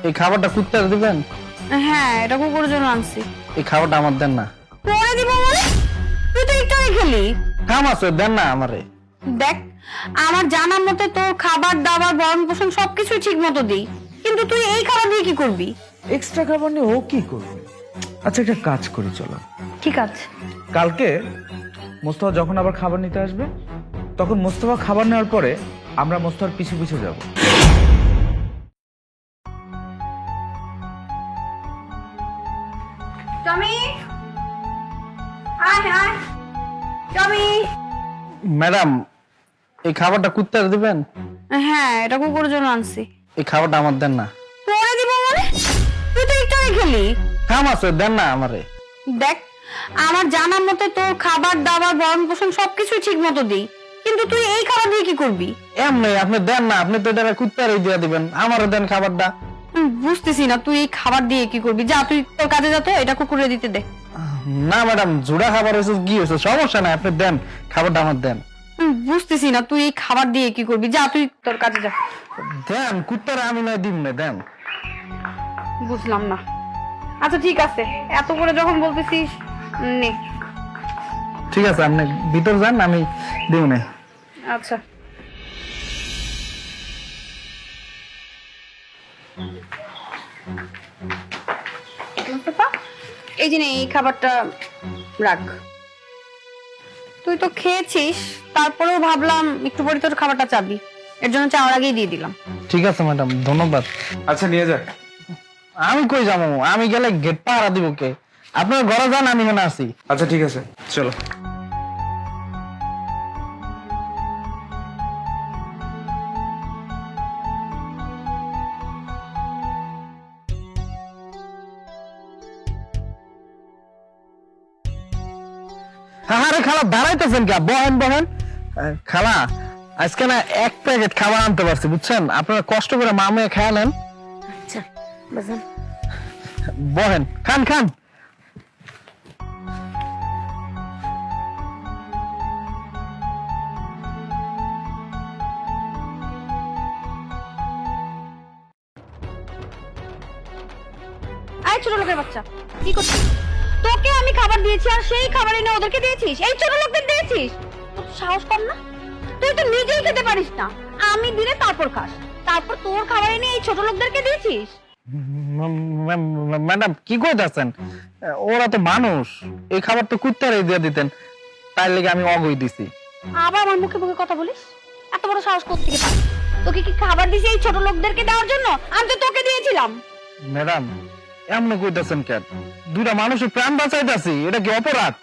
এই খাবারটা কুত্তারে দিবেন? হ্যাঁ, এটা কুকুরের জন্য আনছি। এই খাবারটা আমার দেন না। পরে দিব মানে? তুই তো একটু আগে খেলি। কাম আছে, দেন না আমারে। দেখ, আমার জানা মতে তোর খাবার দাবার ভরণ পোষণ সবকিছু ঠিক মতো দিই, কিন্তু তুই এই খাবার দিয়ে কি করবি? এক্সট্রা খাবার নিয়ে ও কি করবে? আচ্ছা, একটা কাজ করি, চলো ঠিক আছে। কালকে মোস্তফা যখন আবার খাবার নিতে আসবে, তখন মোস্তফা খাবার নেওয়ার পরে আমরা মোস্তফার পিছু পিছু যাব। টমি, আয় আয়। টমি। ম্যাডাম, এই খাবারটা কুত্তারে দিবেন? হ্যাঁ, এটা কুকুরের জন্য আনছি। এই খাবারটা আমার দেন না। পরে দিব মানে? তুই তো একটু আগে খেলি। কাম আছে, দেন না আমারে। দেখ, আমার জানা মতে তোর খাবার দাবার ভরণ পোষণ সবকিছু ঠিক মতো দিই, কিন্তু তুই এই খাবার দিয়ে কি করবি? এমনি আপনি দেন না, আপনি তো এটা কুত্তারে দিয়ে দিবেন, আমারও দেন খাবারটা। বুঝতেছি না তুই এই খাবার দিয়ে কি করবি। যা, তুই তোর কাজে যা, তো এটা কুকুরে দিতে দে। না ম্যাডাম, জোড়া খাবার হয়েছে, কি হয়েছে, সমস্যা নাই, আপনি দেন খাবারটা আমার দেন। বুঝতেছি না তুই এই খাবার দিয়ে কি করবি। যা, তুই তোর কাজে যা। দেন, কুত্তারে আমি নয় দিন না, দেন। বুঝলাম না। আচ্ছা ঠিক আছে, এত করে যখন বলতেছিস নে। ঠিক আছে, আপনি ভিতর যান, আমি দিব না। আচ্ছা। মুস্তাফা, এই যে নে, এই খাবারটা রাখ। তুই তো খেয়েছিস, তারপরেও ভাবলাম একটু পরে তোর খাবারটা চাবি, এর জন্য চাওয়ার আগেই দিয়ে দিলাম। ঠিক আছে ম্যাডাম, ধন্যবাদ। আচ্ছা, নিয়ে যাক। আমি কই যাবো? আমি গেলে গেট পাহারা দিব কে? আপনার ঘরে যান, আমি এখানে আছি। আচ্ছা ঠিক আছে, চলো। আরে খালা, দাঁড়াইতেছেন কে? বহেন বহেন। খালা, আজকে না এক প্যাকেট খাবার আনতে পারছি, বুঝছেন? আপনারা কষ্ট করে মামে খেয়ে নেন। আচ্ছা বাজান, বহেন, খান খান। আয় ছোট লোকের বাচ্চা, কি করছিস? তোকে আমি খাবার দিয়েছি আর সেই খাবার এনে ওদেরকে দিয়েছিস? এই ছোট লোকদের দিয়েছিস? তোর সাহস কম না? তুই তো নিজেই খেতে পারিস না, আমি দিলে তারপর খাস, তারপর তোর খাবার এনে এই ছোট লোকদেরকে দিয়েছিস? ম্যাডাম, কি কইতাছেন? ওরা তো মানুষ, এই খাবার তো কুত্তারে দিয়ে দিতেন, তাই লেগে আমি অগই দিছি। আবার আমার মুখে মুখে কথা বলিস? এত বড় সাহস কোত্থেকে পাস? তোকে কি খাবার দিছি এই ছোট লোকদেরকে দেওয়ার জন্য? আমি তো তোকে দিয়েছিলাম। ম্যাডাম, এমন কইতাছেন কেন? দুইটা মানুষের প্রাণ বাঁচাইতাছি, এটা কি অপরাধ?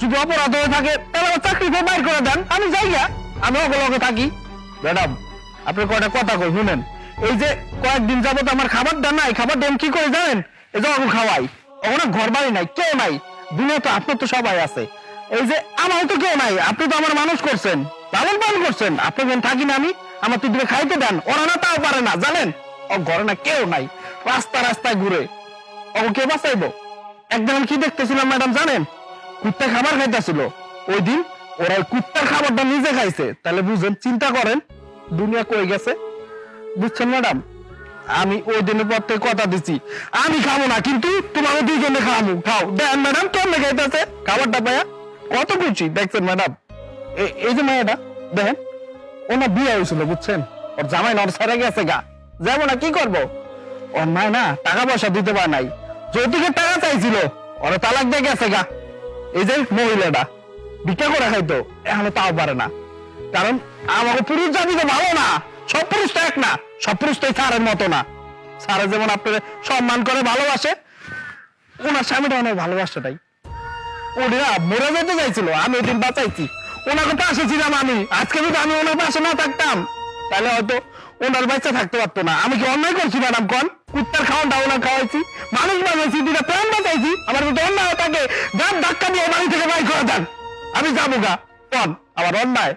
যদি অপরাধ হয়ে থাকে তাহলে আমার চাকরি থেকে বাইর করে দেন, আমি যাই গা, আমি ওগুলোকে থাকি। ম্যাডাম, আপনি কয়টা কথা কই শুনেন। এই যে কয়েকদিন যাবত আমার খাবার দেন নাই, খাবার দেন কি করে জানেন? এই যে ওকে খাওয়াই, ওখানে ঘর বাড়ি নাই, কেউ নাই, দুনিয়া তো আপনার তো সবাই আছে, এই যে আমার তো কেউ নাই, আপনি তো আমার মানুষ করছেন, লালন পালন করছেন, আপনি যেন থাকি না আমি, আমার তো দিকে খাইতে দেন, ওরা না তাও পারে না, জানেন? ও ঘরে না কেউ নাই, রাস্তা রাস্তায় ঘুরে, ও কে বাঁচাইবো? একদিন আমি কি দেখতেছিলাম ম্যাডাম জানেন? কুত্তা খাবার খাইতেছিল, ওই দিন ওরা ওই কুত্তার খাবারটা নিজে খাইছে, তাহলে বুঝেন, চিন্তা করেন দুনিয়া কই গেছে। বুঝছেন ম্যাডাম? আমি ওই দিনের পর থেকে কথা দিচ্ছি, আমি খাবো না, কিন্তু তোমার দুইজনে খাবো, খাও। দেন ম্যাডাম, কেমনে খাইতেছে খাবারটা পায়া, কত খুশি দেখছেন ম্যাডাম? এই যে মেয়েটা দেখেন, ওনার বিয়ে হয়েছিল, বুঝছেন? ওর জামাই নর ছেড়ে গেছে গা, যাবো না, কি করবো? ওর মায় না টাকা পয়সা দিতে পারে নাই, যৌতুকের টাকা চাইছিল, ওরা তালাক দিয়ে গেছে গা। এই যে মহিলাটা ভিক্ষা করে খাইতো, এখনো তাও পারে না, কারণ আমাকে পুরুষ জাতি তো ভালো না, সব পুরুষ তো এক না, সব পুরুষ তো স্যারের মতো না। স্যারে যেমন আপনার সম্মান করে ভালোবাসে, ওনার স্বামীটা অনেক ভালোবাসাটাই, ওরা মরে যেতে চাইছিল, আমি ওই দিন বাঁচাইছি, ওনাকে পাশে ছিলাম আমি। আজকে যদি আমি ওনার পাশে না থাকতাম, তাহলে হয়তো ওনার বাচ্চা থাকতে পারতো না। আমি কি অন্যায় করছি ম্যাডাম? কন কুত্তার খাওয়ানটা ওনার খাওয়াইছি, মানুষ বানাইছি, দুটা প্রাণ বাঁচাইছি, আমার মতো অন্যায় থাকে যার ধাক্কা দিয়ে বাড়ি থেকে বাই করে দেন, আমি যাবো গা, কন আমার অন্যায়?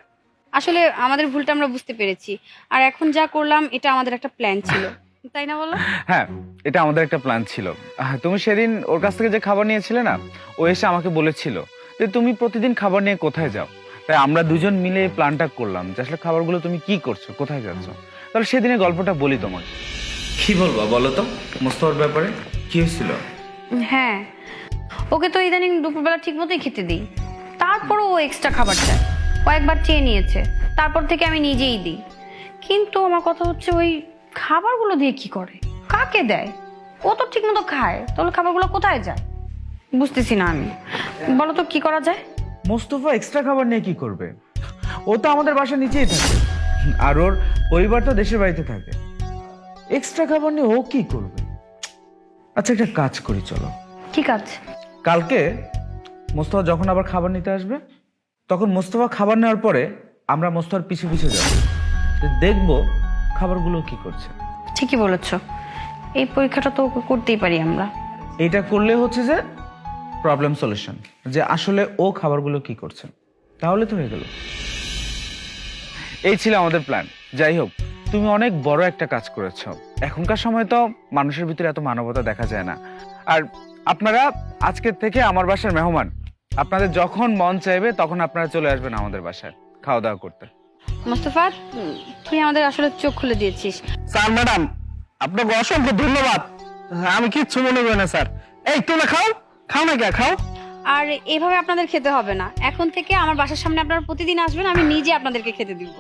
আসলে আমাদের ভুলটা আমরা বুঝতে পেরেছি, আর এখন যা করলাম এটা আমাদের একটা প্ল্যান ছিল, তাই না বলো? হ্যাঁ, এটা আমাদের একটা প্ল্যান ছিল। তুমি সেদিন ওর কাছ থেকে যে খাবার নিয়েছিলে না, ও এসে আমাকে বলেছিল যে তুমি প্রতিদিন খাবার নিয়ে কোথায় যাও, তাই আমরা দুজন মিলে এই প্ল্যানটা করলাম যে আসলে খাবারগুলো তুমি কি করছো, কোথায় যাচ্ছ। তাহলে সেদিনের গল্পটা বলি তোমাকে। কি বলবা বলো তো মোস্তফার ব্যাপারে কি হয়েছিল? হ্যাঁ, ওকে তো ইদানিং দুপুরবেলা ঠিক মতোই খেতে দিই, তারপরও ও এক্সট্রা খাবার চায়। কয়েকবার চেয়ে নিয়েছে, তারপর থেকে আমি নিজেই দিই। কিন্তু আমার কথা হচ্ছে, ওই খাবারগুলো দিয়ে কি করে, কাকে দেয়? ও তো ঠিক মতো খায়, তাহলে খাবারগুলো কোথায় যায় বুঝতেছি না আমি। বলো তো কি করা যায়? মোস্তফা এক্সট্রা খাবার নিয়ে কি করবে? ও তো আমাদের বাসার নিচেই থাকে, আর ওর পরিবার তো দেশের বাড়িতে থাকে। এক্সট্রা খাবার নিয়ে ও কি করবে? আচ্ছা একটা কাজ করি, চলো। ঠিক আছে। কালকে মোস্তফা যখন আবার খাবার নিতে আসবে, তখন মোস্তফা খাবার নেওয়ার পরে আমরা মোস্তফার পিছু পিছু যাব, দেখবো খাবারগুলো কি করছে। ঠিকই বলেছো, এই পরীক্ষাটা তো করতেই পারি আমরা। এইটা করলে হচ্ছে যে প্রবলেম সলিউশন, যে আসলে ও খাবারগুলো কি করছে, তাহলে তো হয়ে গেল। এই ছিল আমাদের প্ল্যান। যাই হোক, তুমি অনেক বড় একটা কাজ করেছো। এখনকার সময় তো মানুষের ভিতরে এত মানবতা দেখা যায় না। আর আপনারা আজকের থেকে আমার বাসার মেহমান। আপনাদের যখন মন চাইবে তখন আপনারা চলে আসবেন আমাদের বাসায় খাওয়া দাওয়া করতে। মোস্তফা, তুই আমাদের আসলে চোখ খুলে দিয়েছিস। স্যার ম্যাডাম, আপনাকে অসংখ্য ধন্যবাদ। আমি কিচ্ছু মনে করি না স্যার। এই তোমরা খাও, খাও না কে খাও। আর এভাবে আপনাদের খেতে হবে না, এখন থেকে আমার বাসার সামনে আপনারা প্রতিদিন আসবেন, আমি নিজে আপনাদেরকে খেতে দিব।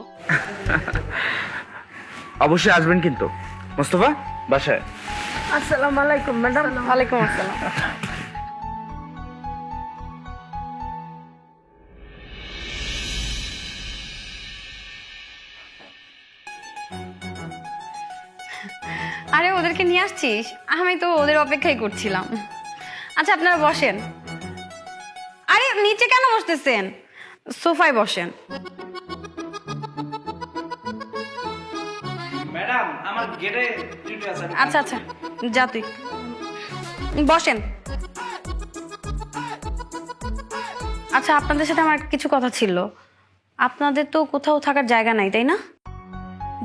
অবশ্যই আসবেন কিন্তু। মোস্তফা বাসায়। আসসালামু আলাইকুম ম্যাডাম। ওয়ালাইকুম আসসালাম। আরে ওদেরকে নিয়ে আসছিস? আমি তো ওদের অপেক্ষাই করছিলাম। আচ্ছা আপনারা বসেন। আরে নিচে কেন বসতেছেন? সোফায় বসেন। ম্যাডাম আমার গেটে ডিউটি আছে। আচ্ছা আচ্ছা, যা তুই বসেন। আচ্ছা আপনাদের সাথে আমার কিছু কথা ছিল। আপনাদের তো কোথাও থাকার জায়গা নাই, তাই না?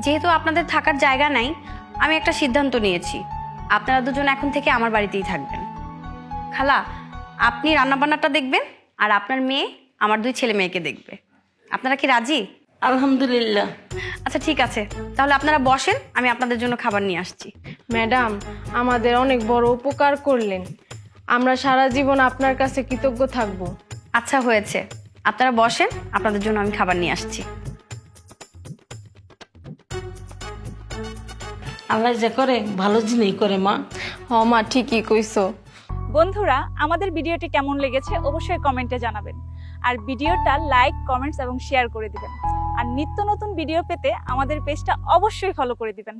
যেহেতু আপনাদের থাকার জায়গা নাই, আমি একটা সিদ্ধান্ত নিয়েছি, আপনারা দুজন এখন থেকে আমার বাড়িতেই থাকবেন। খালা, আপনি রান্নাবান্নাটা দেখবেন, আর আপনার মেয়ে আমার 2 ছেলে মেয়েকে দেখবে। আপনারা কি রাজি? আলহামদুলিল্লাহ। আচ্ছা ঠিক আছে, তাহলে আপনারা বসেন, আমি আপনাদের জন্য খাবার নিয়ে আসছি। ম্যাডাম, আমাদের অনেক বড় উপকার করলেন, আমরা সারা জীবন আপনার কাছে কৃতজ্ঞ থাকব। আচ্ছা হয়েছে, আপনারা বসেন, আপনাদের জন্য আমি খাবার নিয়ে আসছি। আল্লাহ যা করে ভালো জিনিস করে মা। হ মা, ঠিকই কইছো। বন্ধুরা, আমাদের ভিডিওটি কেমন লেগেছে অবশ্যই কমেন্টে জানাবেন, আর ভিডিওটা লাইক, কমেন্টস এবং শেয়ার করে দিবেন। আর নিত্য নতুন ভিডিও পেতে আমাদের পেজটা অবশ্যই ফলো করে দিবেন।